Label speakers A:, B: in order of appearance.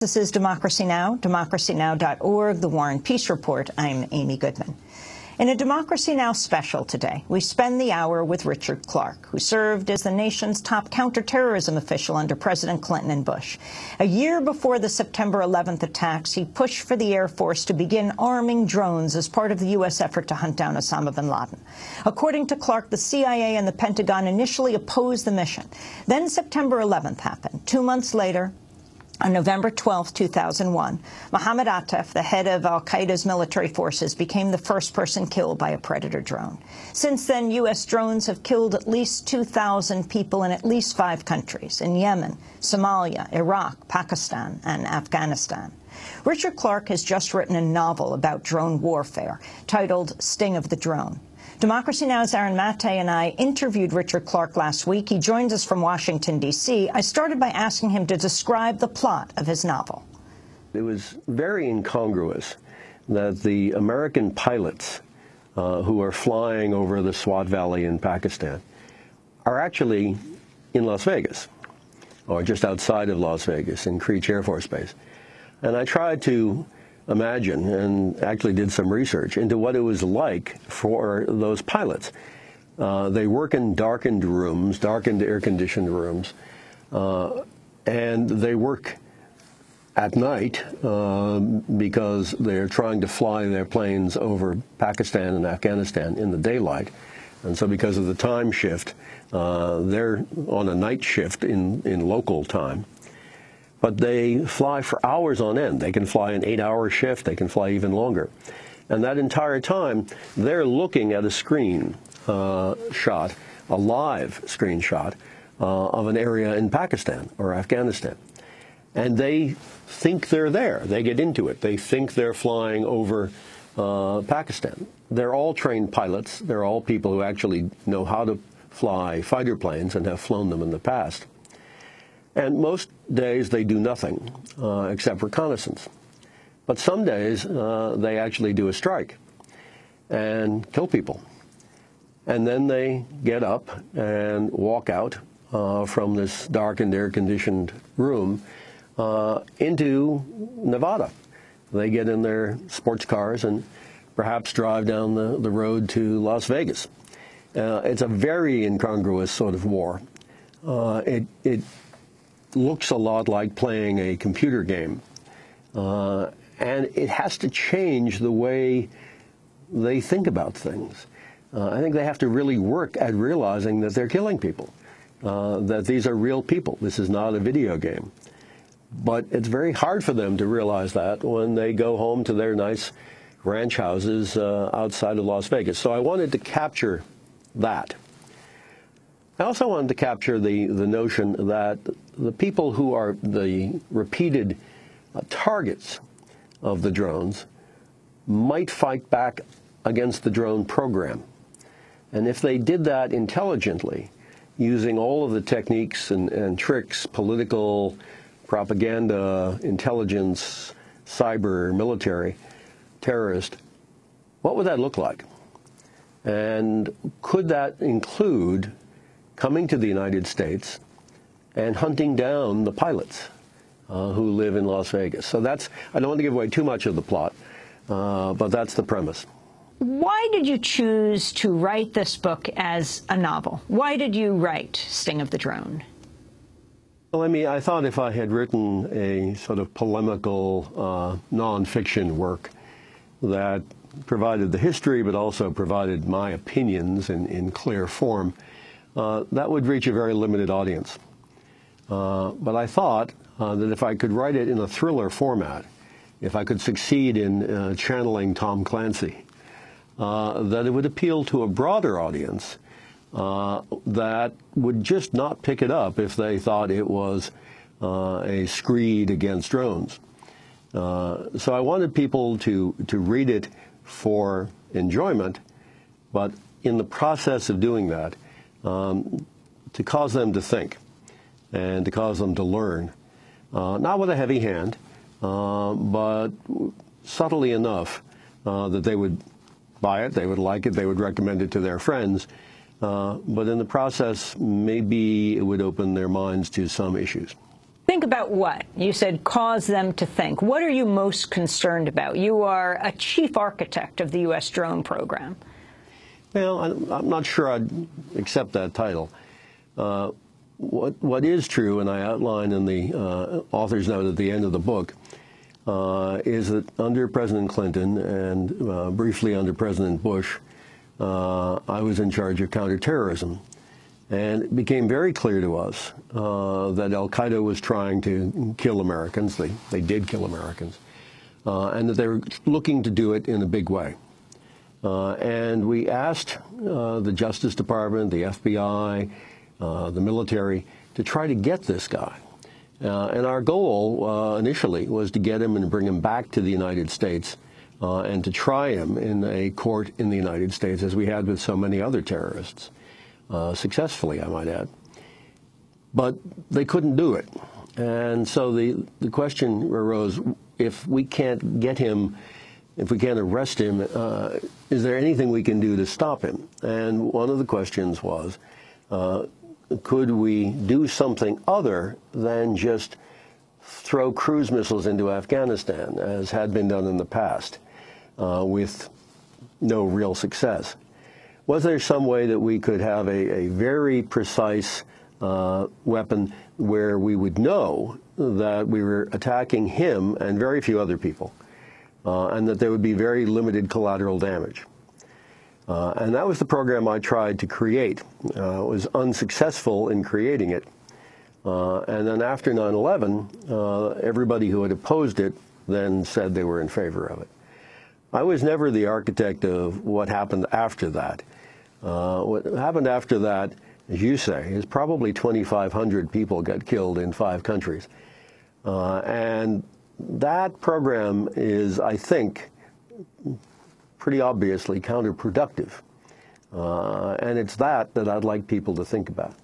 A: This is Democracy Now!, democracynow.org, The War and Peace Report. I'm Amy Goodman. In a Democracy Now! Special today, we spend the hour with Richard Clarke, who served as the nation's top counterterrorism official under President Clinton and Bush. A year before the September 11th attacks, he pushed for the Air Force to begin arming drones as part of the U.S. effort to hunt down Osama bin Laden. According to Clarke, the CIA and the Pentagon initially opposed the mission. Then September 11th happened. 2 months later, on November 12, 2001, Mohammed Atif, the head of al-Qaeda's military forces, became the first person killed by a Predator drone. Since then, U.S. drones have killed at least 2,000 people in at least 5 countries, in Yemen, Somalia, Iraq, Pakistan, and Afghanistan. Richard Clarke has just written a novel about drone warfare, titled Sting of the Drone. Democracy Now!'s Aaron Mate and I interviewed Richard Clarke last week. He joins us from Washington, D.C. I started by asking him to describe the plot of his novel.
B: It was very incongruous that the American pilots who are flying over the Swat Valley in Pakistan are actually in Las Vegas, or just outside of Las Vegas in Creech Air Force Base. And I tried to imagine, and actually did some research into what it was like for those pilots. They work in darkened rooms, darkened air-conditioned rooms, and they work at night because they're trying to fly their planes over Pakistan and Afghanistan in the daylight. And so because of the time shift, they're on a night shift in local time. But they fly for hours on end. They can fly an 8-hour shift. They can fly even longer. And that entire time, they're looking at a screen shot, a live screenshot of an area in Pakistan or Afghanistan. And they think they're there. They get into it. They think they're flying over Pakistan. They're all trained pilots. They're all people who actually know how to fly fighter planes and have flown them in the past. And most days they do nothing except reconnaissance. But some days they actually do a strike and kill people. And then they get up and walk out from this darkened, air-conditioned room into Nevada. They get in their sports cars and perhaps drive down the road to Las Vegas. It's a very incongruous sort of war. It looks a lot like playing a computer game. And it has to change the way they think about things. I think they have to really work at realizing that they're killing people, that these are real people. This is not a video game. But it's very hard for them to realize that when they go home to their nice ranch houses outside of Las Vegas. So I wanted to capture that. I also wanted to capture the notion that the people who are the repeated targets of the drones might fight back against the drone program. And if they did that intelligently, using all of the techniques and tricks, political, propaganda, intelligence, cyber, military, terrorist, what would that look like? And could that include coming to the United States and hunting down the pilots who live in Las Vegas? So that's, I don't want to give away too much of the plot, but that's the premise.
A: Why did you choose to write this book as a novel? Why did you write Sting of the Drone?
B: Well, I thought if I had written a sort of polemical nonfiction work that provided the history but also provided my opinions in clear form, that would reach a very limited audience. But I thought that if I could write it in a thriller format, if I could succeed in channeling Tom Clancy, that it would appeal to a broader audience that would just not pick it up if they thought it was a screed against drones. So I wanted people to read it for enjoyment, but in the process of doing that, to cause them to think and to cause them to learn, not with a heavy hand, but subtly enough that they would buy it, they would like it, they would recommend it to their friends, but in the process, maybe it would open their minds to some issues.
A: think about what? You said cause them to think. What are you most concerned about? You are a chief architect of the U.S. drone program.
B: Well, I'm not sure I'd accept that title. What is true, and I outline in the author's note at the end of the book, is that under President Clinton and briefly under President Bush, I was in charge of counterterrorism. And it became very clear to us that al-Qaeda was trying to kill Americans. They did kill Americans. And that they were looking to do it in a big way. And we asked the Justice Department, the FBI, the military, to try to get this guy. And our goal initially was to get him and bring him back to the United States and to try him in a court in the United States, as we had with so many other terrorists. Successfully, I might add. But they couldn't do it. And so the question arose, if we can't get him, if we can't arrest him, is there anything we can do to stop him? And one of the questions was, could we do something other than just throw cruise missiles into Afghanistan, as had been done in the past, with no real success? Was there some way that we could have a very precise weapon where we would know that we were attacking him and very few other people, and that there would be very limited collateral damage? And that was the program I tried to create. Was unsuccessful in creating it. And then after 9/11, everybody who had opposed it then said they were in favor of it. I was never the architect of what happened after that. What happened after that, as you say, is probably 2,500 people got killed in 5 countries. And that program is, I think, pretty obviously counterproductive. And it's that I'd like people to think about.